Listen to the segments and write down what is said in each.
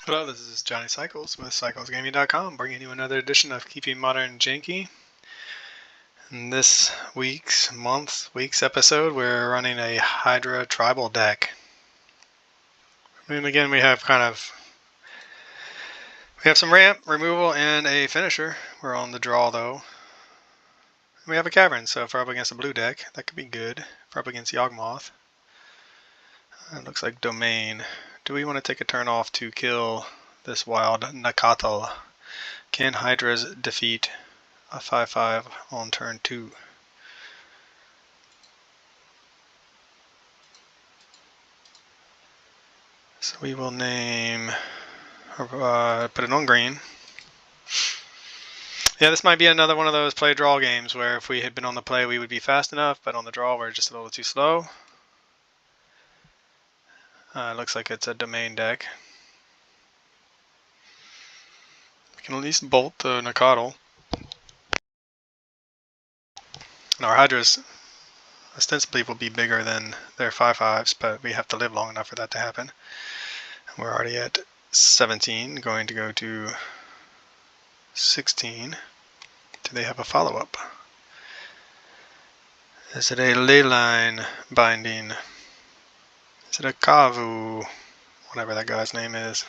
Hello, this is Johnny Cycles with CyclesGaming.com, bringing you another edition of Keeping Modern Janky. In this week's episode, we're running a Hydra Tribal deck. And again, we have some ramp, removal, and a finisher. We're on the draw though. And we have a cavern, so if we're up against a blue deck, that could be good. If we're up against Yawgmoth, it looks like Domain. Do we want to take a turn off to kill this wild Nakatal? Can Hydras defeat a 5/5 on turn 2? So we will name, put it on green. Yeah, this might be another one of those play draw games where if we had been on the play we would be fast enough, but on the draw we're just a little too slow. Looks like it's a Domain deck. We can at least bolt the Nakatal. And our Hydras ostensibly will be bigger than their 5/5s, but we have to live long enough for that to happen. And we're already at 17, going to go to 16. Do they have a follow-up? Is it a Leyline binding? Is it a Kavu? Whatever that guy's name is.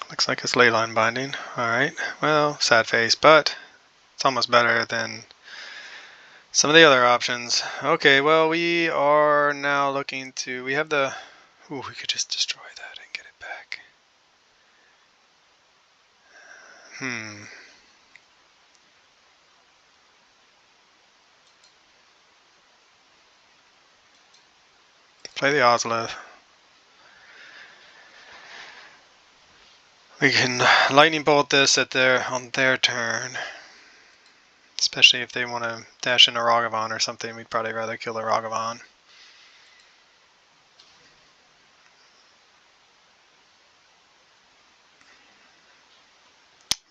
Looks like it's Leyline binding. Alright, well, sad face, but it's almost better than some of the other options. Okay, well, we are now looking to... We have the... Ooh, we could just destroy that and get it back. Play the Ozolith. We can lightning bolt this on their turn. Especially if they want to dash in a Ragavan or something, we'd probably rather kill the Ragavan.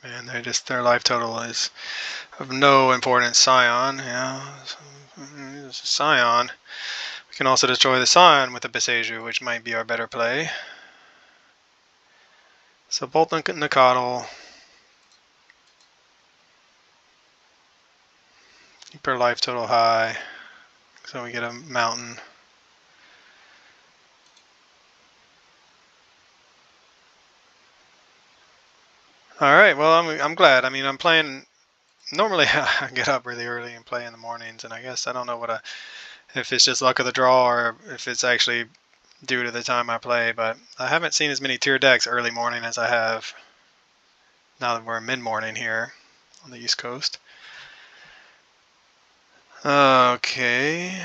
Man, their life total is of no importance. Scion, yeah. It's a Scion. We can also destroy the Scion with the Beseju, which might be our better play. So bolt Nakatal. Keep our life total high. So we get a mountain. Alright, well, I'm glad. I mean, I'm playing... Normally I get up really early and play in the mornings, and I guess I don't know if it's just luck of the draw or if it's actually due to the time I play, but I haven't seen as many tier decks early morning as I have now that we're mid-morning here on the East Coast. Okay.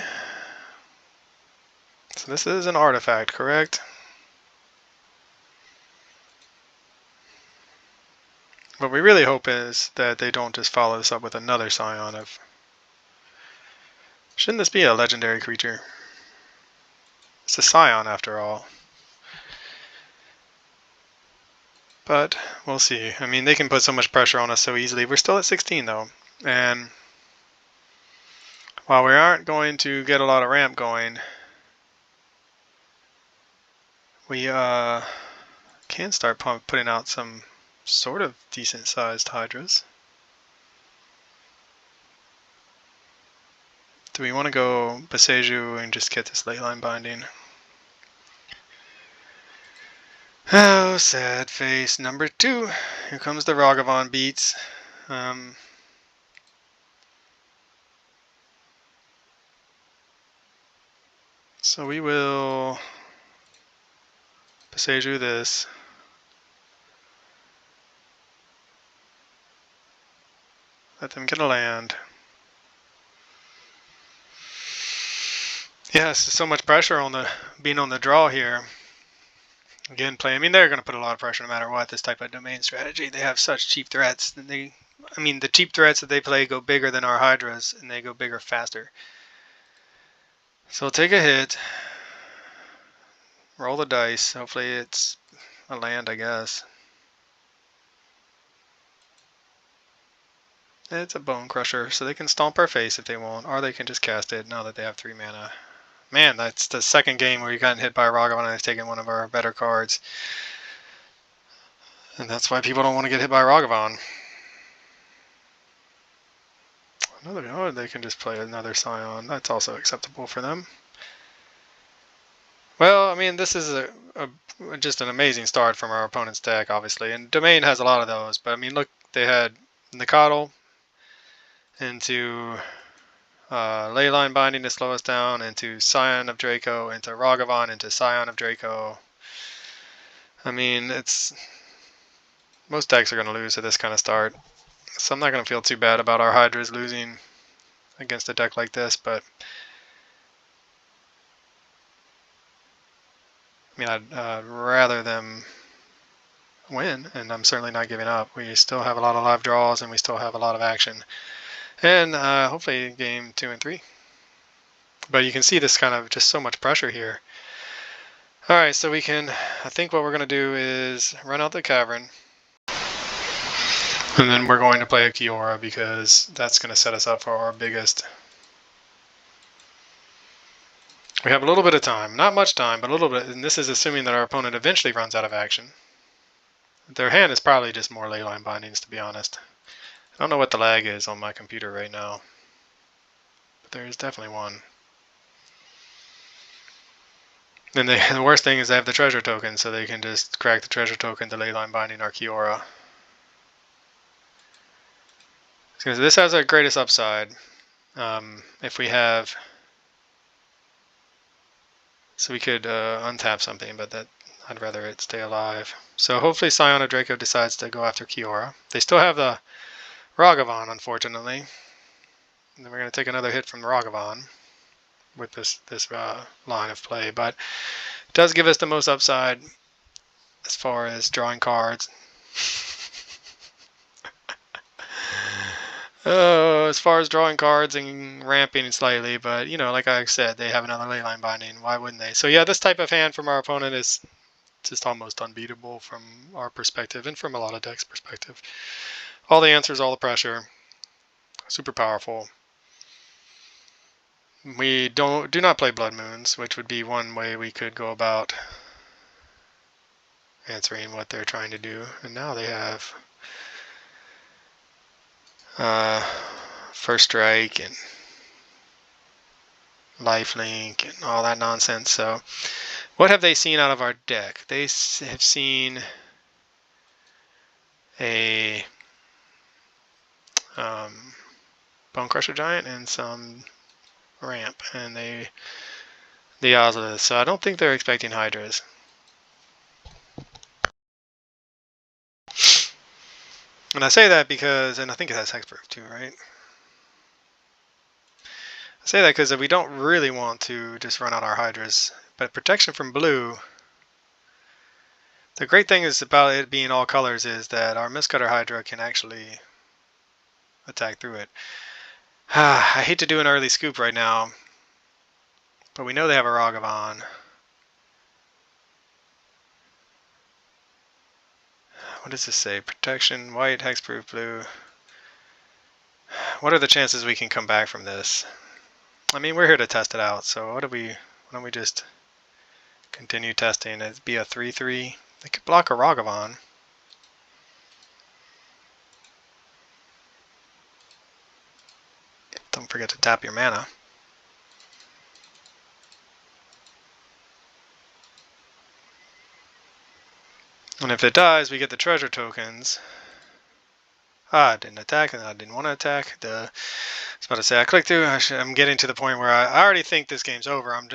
So this is an artifact, correct? What we really hope is that they don't just follow this up with another Scion of... Shouldn't this be a legendary creature? It's a Scion after all. But we'll see. I mean, they can put so much pressure on us so easily. We're still at 16 though. And while we aren't going to get a lot of ramp going, we can start putting out some sort of decent sized Hydras. Do we want to go Beseju and just get this Leyline binding? Oh, sad face number 2. Here comes the Ragavan beats. So we will Beseju this. Let them get a land. Yes, so much pressure on being on the draw here. Again, I mean, they're going to put a lot of pressure no matter what, this type of Domain strategy. They have such cheap threats. And the cheap threats that they play go bigger than our Hydras, and they go bigger faster. So take a hit. Roll the dice. Hopefully it's a land, I guess. It's a Bone Crusher, so they can stomp our face if they want, or they can just cast it now that they have 3 mana. Man, that's the second game where you got hit by a Ragavan and they've taken one of our better cards. And that's why people don't want to get hit by Ragavan. Oh, they can just play another Scion. That's also acceptable for them. Well, I mean, this is just an amazing start from our opponent's deck, obviously. And Domain has a lot of those. But, I mean, look, they had Nikotl into Leyline Binding to slow us down, into Scion of Draco, into Ragavan, into Scion of Draco. I mean, most decks are going to lose to this kind of start. So I'm not going to feel too bad about our Hydras losing against a deck like this, but I mean, I'd rather them win, and I'm certainly not giving up. We still have a lot of live draws, and we still have a lot of action. And hopefully game 2 and 3. But you can see this kind of just so much pressure here. Alright, so I think what we're going to do is run out the Cavern. And then we're going to play a Kiora because that's going to set us up for our biggest. We have a little bit of time. Not much time, but a little bit. And this is assuming that our opponent eventually runs out of action. Their hand is probably just more Leyline Bindings, to be honest. I don't know what the lag is on my computer right now. But there is definitely one. And the worst thing is they have the treasure token, so they can just crack the treasure token to Leyline Binding our Kiora. So this has our greatest upside. If we have... So we could untap something, but I'd rather it stay alive. So hopefully Scion of Draco decides to go after Kiora. They still have the Ragavan, unfortunately. And then we're going to take another hit from Ragavan with this line of play. But it does give us the most upside as far as drawing cards. As far as drawing cards and ramping slightly, but you know, like I said, they have another Leyline Binding. Why wouldn't they? So yeah, this type of hand from our opponent is just almost unbeatable from our perspective and from a lot of decks' perspective. All the answers, all the pressure, super powerful. We do not play Blood Moons, which would be one way we could go about answering what they're trying to do. And now they have First Strike and Lifelink and all that nonsense. So what have they seen out of our deck? They have seen a Bone Crusher Giant and some ramp, and the Ozolith. So I don't think they're expecting Hydras. And I say that because, and I think it has hexproof too, right? I say that because we don't really want to just run out our Hydras, but protection from blue. The great thing is about it being all colors is that our Mistcutter Hydra can actually attack through it. I hate to do an early scoop right now, but we know they have a Ragavan. What does this say? Protection, white, hexproof, blue. What are the chances we can come back from this? I mean, we're here to test it out, so why don't we just continue testing? It'd be a 3/3. They could block a Ragavan. Don't forget to tap your mana. And if it dies, we get the treasure tokens. I didn't attack, and I didn't want to attack. I was about to say, I clicked through. I'm getting to the point where I already think this game's over. I'm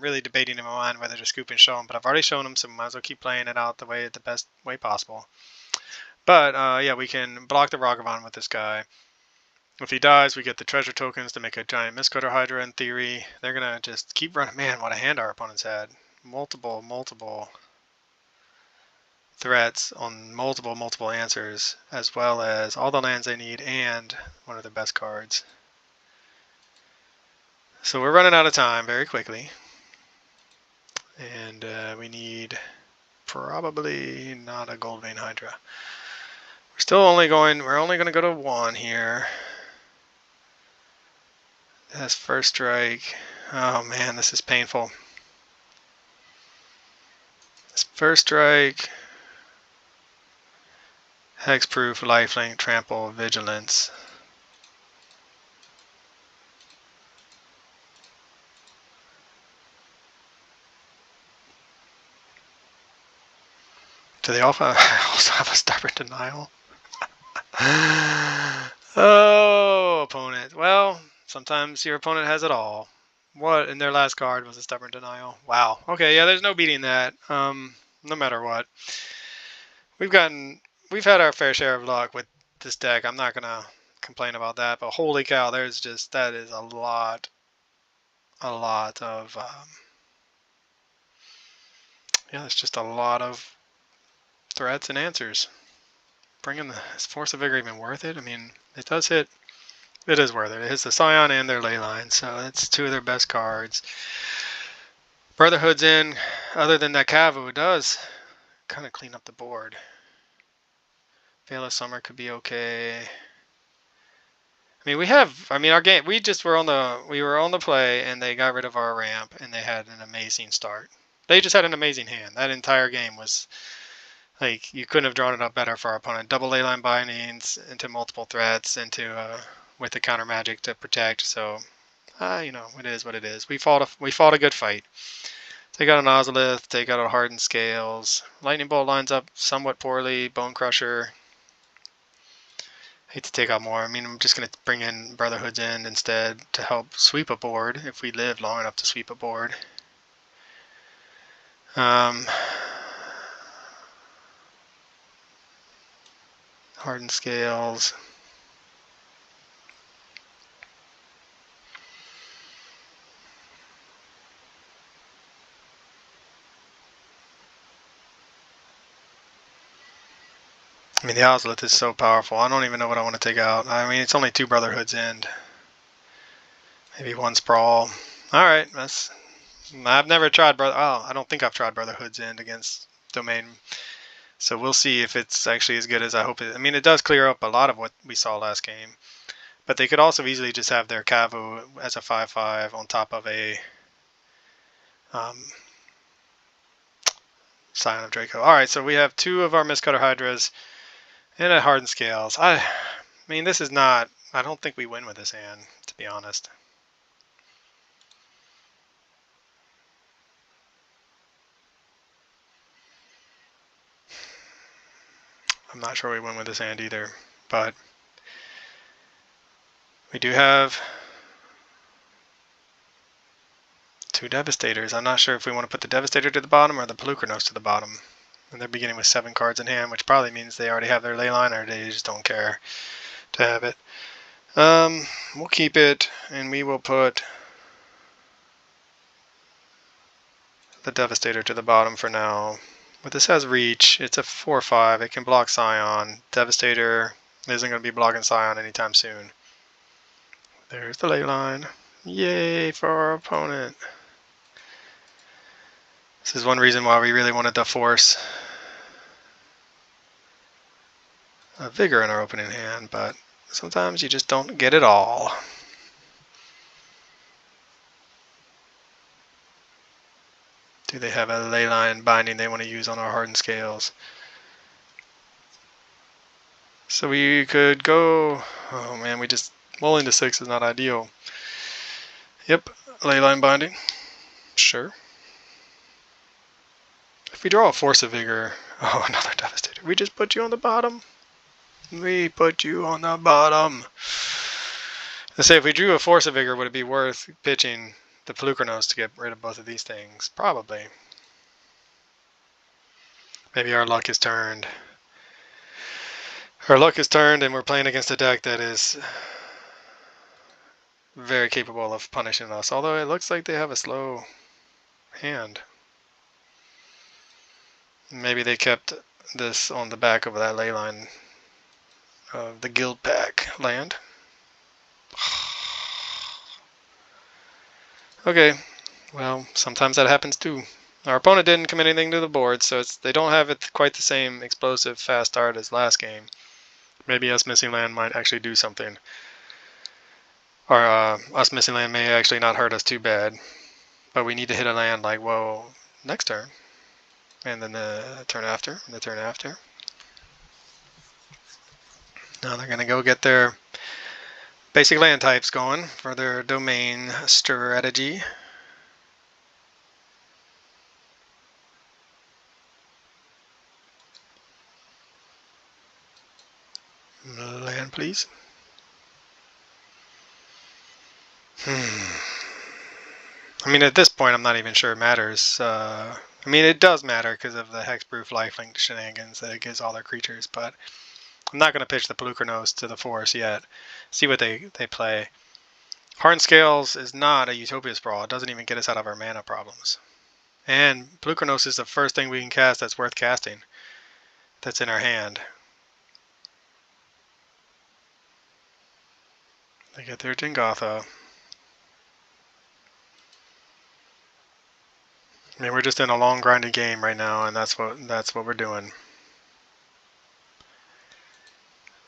really debating in my mind whether to scoop and show him, but I've already shown him, so might as well keep playing it out the best way possible. But yeah, we can block the Ragavan with this guy. If he dies, we get the treasure tokens to make a giant Mistcutter Hydra in theory. They're gonna just keep running. Man, what a hand our opponents had. Multiple threats on multiple answers, as well as all the lands they need and one of the best cards. So we're running out of time very quickly, and we need probably not a Goldvein Hydra. We're only going to go to 1 here. That's First Strike. Oh man, this is painful. This First Strike. Hexproof, lifelink, trample, vigilance. Do they also have a stubborn denial? Oh, opponent. Well, sometimes your opponent has it all. What in their last card was a stubborn denial? Wow. Okay, yeah, there's no beating that. No matter what. We've had our fair share of luck with this deck. I'm not gonna complain about that, but holy cow, that is a lot of yeah, it's just a lot of threats and answers. Bringing is Force of Vigor even worth it? I mean, it does hit. It is worth it. It hits the Scion and their Leyline, so that's two of their best cards. Brotherhood's in. Other than that Cavu, it does kind of clean up the board. Veil of Summer could be okay. I mean, our game. We were on the play, and they got rid of our ramp, and they had an amazing start. They just had an amazing hand. That entire game was like you couldn't have drawn it up better for our opponent. Double leyline bindings into multiple threats, with the counter magic to protect. So, it is what it is. We fought a good fight. Take out an Ozolith, take out a Hardened Scales. Lightning Bolt lines up somewhat poorly. Bone Crusher. Hate to take out more. I mean, I'm just going to bring in Brotherhood's End instead to help sweep a board if we live long enough to sweep a board. Hardened Scales. I mean, the Ozolith is so powerful. I don't even know what I want to take out. I mean, it's only 2 Brotherhood's End. Maybe 1 Sprawl. Alright, I've never tried I don't think I've tried Brotherhood's End against Domain. So we'll see if it's actually as good as I hope it. I mean, it does clear up a lot of what we saw last game. But they could also easily just have their Cavu as a 5/5 on top of a Scion of Draco. Alright, so we have 2 of our Mistcutter Hydras and a Hardened Scales. I mean, this is not... I don't think we win with this hand, to be honest. I'm not sure we win with this hand either, but we do have 2 Devastators. I'm not sure if we want to put the Devastator to the bottom or the Pelucranos to the bottom. And they're beginning with 7 cards in hand, which probably means they already have their Leyline or they just don't care to have it. We'll keep it, and we will put the Devastator to the bottom for now. But this has reach. It's a 4/5. It can block Scion. Devastator isn't going to be blocking Scion anytime soon. There's the Leyline. Yay for our opponent. This is one reason why we really wanted to force a Vigor in our opening hand, but sometimes you just don't get it all. Do they have a Leyline binding they want to use on our Hardened Scales? So we could go... Oh man, rolling to 6 is not ideal. Yep, Leyline binding. Sure. If we draw a Force of Vigor... Oh, another Devastator. We just put you on the bottom. We put you on the bottom. Let's say if we drew a Force of Vigor, would it be worth pitching the Pelucranos to get rid of both of these things? Probably. Maybe our luck is turned. Our luck is turned and we're playing against a deck that is very capable of punishing us. Although it looks like they have a slow hand. Maybe they kept this on the back of that Leyline of the Guild Pack land. Okay, well, sometimes that happens too. Our opponent didn't commit anything to the board, so they don't have it quite the same explosive fast start as last game. Maybe us missing land might actually do something. Or us missing land may actually not hurt us too bad. But we need to hit a land like, whoa, next turn. And then the turn after, and the turn after. Now they're going to go get their basic land types going for their domain strategy. Land, please. I mean, at this point, I'm not even sure it matters. I mean, it does matter because of the hexproof lifelink shenanigans that it gives all their creatures, but I'm not going to pitch the Pelucranos to the force yet. See what they play. Hardened Scales is not a Utopia Sprawl. It doesn't even get us out of our mana problems. And Pelucranos is the first thing we can cast that's worth casting. That's in our hand. They get their Jingotha. I mean, we're just in a long grinded game right now, and that's what we're doing.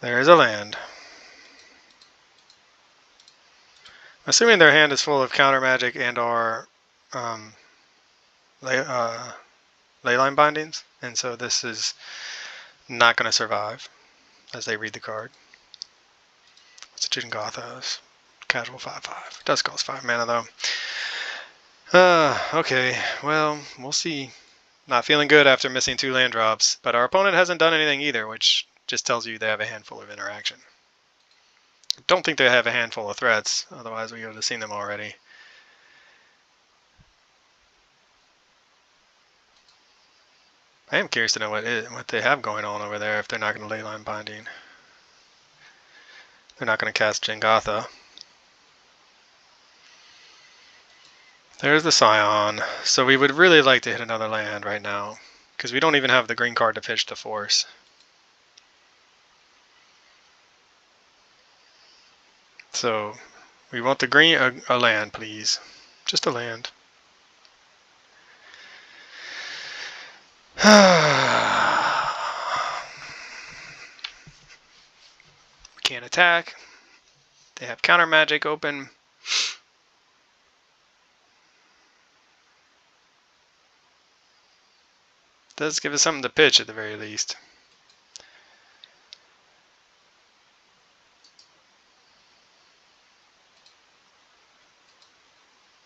There's a land. Assuming their hand is full of counter magic and or leyline bindings, and so this is not going to survive as they read the card. It's a Jingotha's casual 5/5. It does cost 5 mana though. Okay, well, we'll see. Not feeling good after missing 2 land drops, but our opponent hasn't done anything either, which just tells you they have a handful of interaction. I don't think they have a handful of threats, otherwise we would have seen them already. I am curious to know what they have going on over there if they're not going to leyline binding. They're not going to cast Jingotha. There's the Scion. So we would really like to hit another land right now, because we don't even have the green card to pitch to force. So we want the green, a land, please. Just a land. We can't attack. They have counter magic open. Does give us something to pitch at the very least.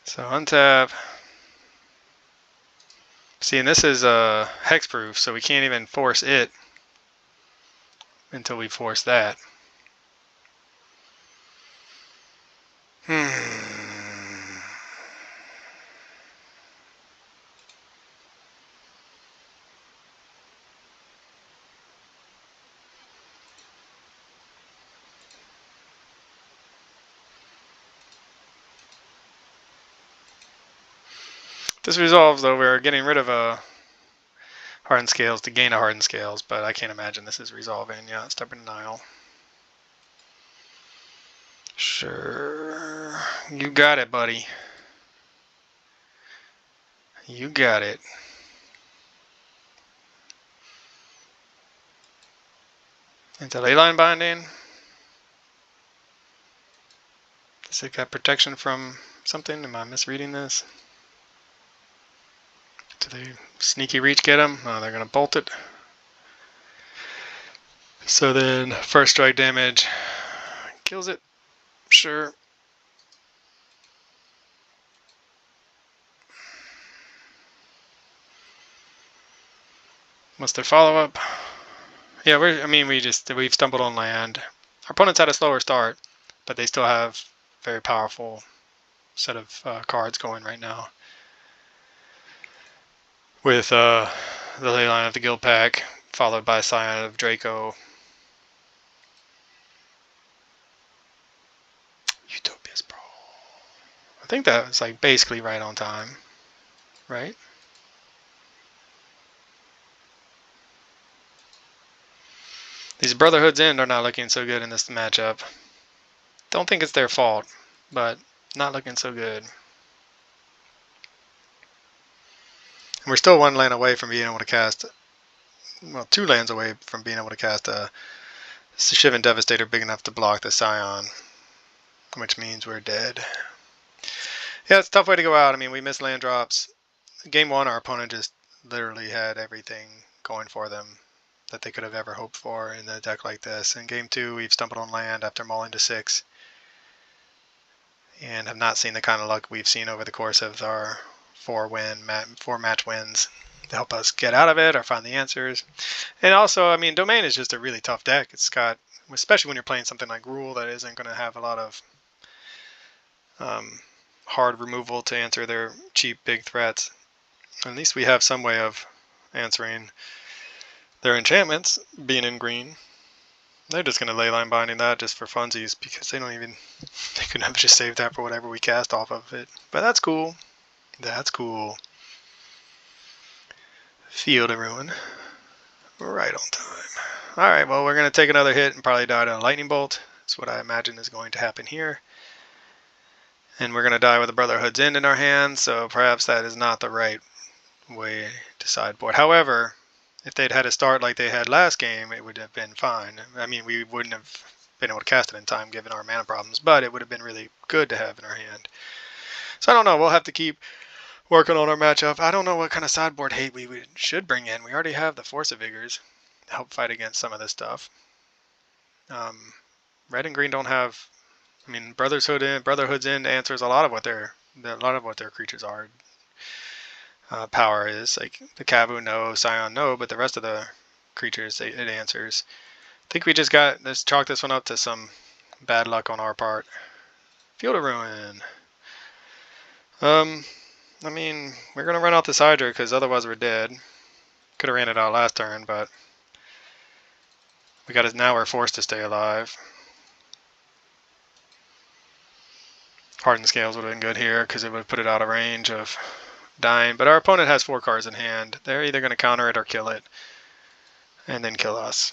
So untap. See, and this is hexproof, so we can't even force it until we force that. This resolves, though, we're getting rid of a Hardened Scales to gain a Hardened Scales, but I can't imagine this is resolving. Yeah, Stubborn Denial. Sure. You got it, buddy. You got it. Into leyline binding. Does it got protection from something? Am I misreading this? Do they sneaky reach get them? Oh, they're going to bolt it. So then first strike damage kills it. Sure. What's their follow-up? Yeah, we've stumbled on land. Our opponents had a slower start, but they still have a very powerful set of cards going right now. With the Leyline of the Guild Pack, followed by Scion of Draco. Utopia Sprawl. I think that was like basically right on time, right? These Brotherhood's End are not looking so good in this matchup. Don't think it's their fault, but not looking so good. And we're still 1 land away from being able to cast, well, 2 lands away from being able to cast a Shivan Devastator big enough to block the Scion, which means we're dead. Yeah, it's a tough way to go out. I mean, we missed land drops. Game 1, our opponent just literally had everything going for them. that they could have ever hoped for in a deck like this. In game 2, we've stumbled on land after mulling to 6, and have not seen the kind of luck we've seen over the course of our 4 match wins to help us get out of it or find the answers. And also, I mean, Domain is just a really tough deck. It's got, especially when you're playing something like Gruul that isn't going to have a lot of hard removal to answer their cheap big threats. At least we have some way of answering their enchantments being in green. They're just going to leyline binding that just for funsies because they could have just saved that for whatever we cast off of it. But that's cool. That's cool. Field of Ruin. Right on time. Alright, well, we're going to take another hit and probably die to a lightning bolt. That's what I imagine is going to happen here. And we're going to die with a Brotherhood's End in our hands, so perhaps that is not the right way to sideboard. However, if they'd had a start like they had last game, it would have been fine. I mean, we wouldn't have been able to cast it in time given our mana problems, but it would have been really good to have in our hand. So I don't know, we'll have to keep working on our matchup. I don't know what kind of sideboard hate we should bring in. We already have the Force of Vigors to help fight against some of this stuff. Red and green don't have, I mean, Brotherhood's End answers a lot of what their creatures are. Power is like the Kavu no, Scion no, but the rest of the creatures it answers. I think we just let's chalk this one up to some bad luck on our part. Field of Ruin. I mean, we're gonna run out this Hydra because otherwise we're dead. Could have ran it out last turn, but we got it now. We're forced to stay alive. Hardened Scales would have been good here because it would have put it out of range of dying, but our opponent has 4 cards in hand. They're either going to counter it or kill it and then kill us.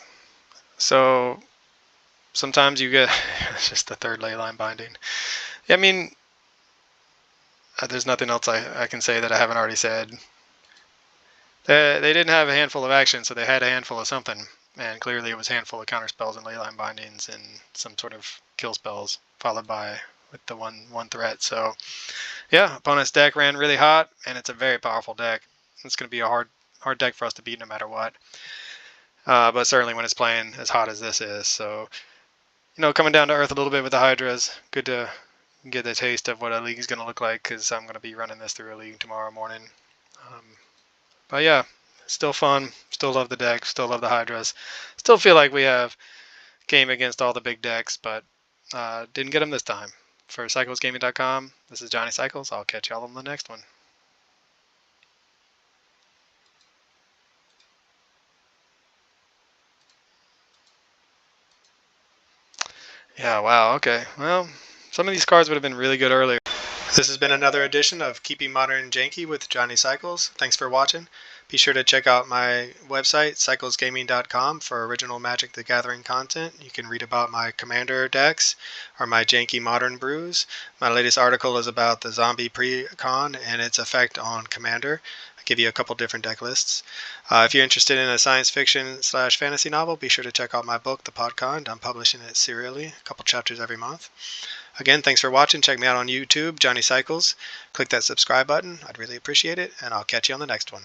So sometimes you get it's just the third leyline binding. I mean, there's nothing else I can say that I haven't already said. They didn't have a handful of actions, so they had a handful of something, and clearly it was a handful of counter spells and leyline bindings and some sort of kill spells followed by with the one threat. So yeah, opponent's deck ran really hot, and it's a very powerful deck. It's going to be a hard deck for us to beat no matter what. But certainly when it's playing as hot as this is. So, you know, coming down to earth a little bit with the Hydras. Good to get a taste of what a league is going to look like because I'm going to be running this through a league tomorrow morning. But yeah, still fun. Still love the deck. Still love the Hydras. Still feel like we have game against all the big decks, but didn't get them this time. For CyclesGaming.com, this is Johnny Cycles. I'll catch y'all on the next one. Yeah, wow, okay. Well, some of these cards would have been really good earlier. This has been another edition of Keeping Modern Janky with Johnny Cycles. Thanks for watching. Be sure to check out my website, CyclesGaming.com, for original Magic the Gathering content. You can read about my Commander decks or my Janky Modern brews. My latest article is about the Zombie Precon and its effect on Commander. I give you a couple different deck lists. If you're interested in a science fiction / fantasy novel, be sure to check out my book, The Podkind. I'm publishing it serially, a couple chapters every month. Again, thanks for watching. Check me out on YouTube, Johnny Cycles. Click that subscribe button. I'd really appreciate it, and I'll catch you on the next one.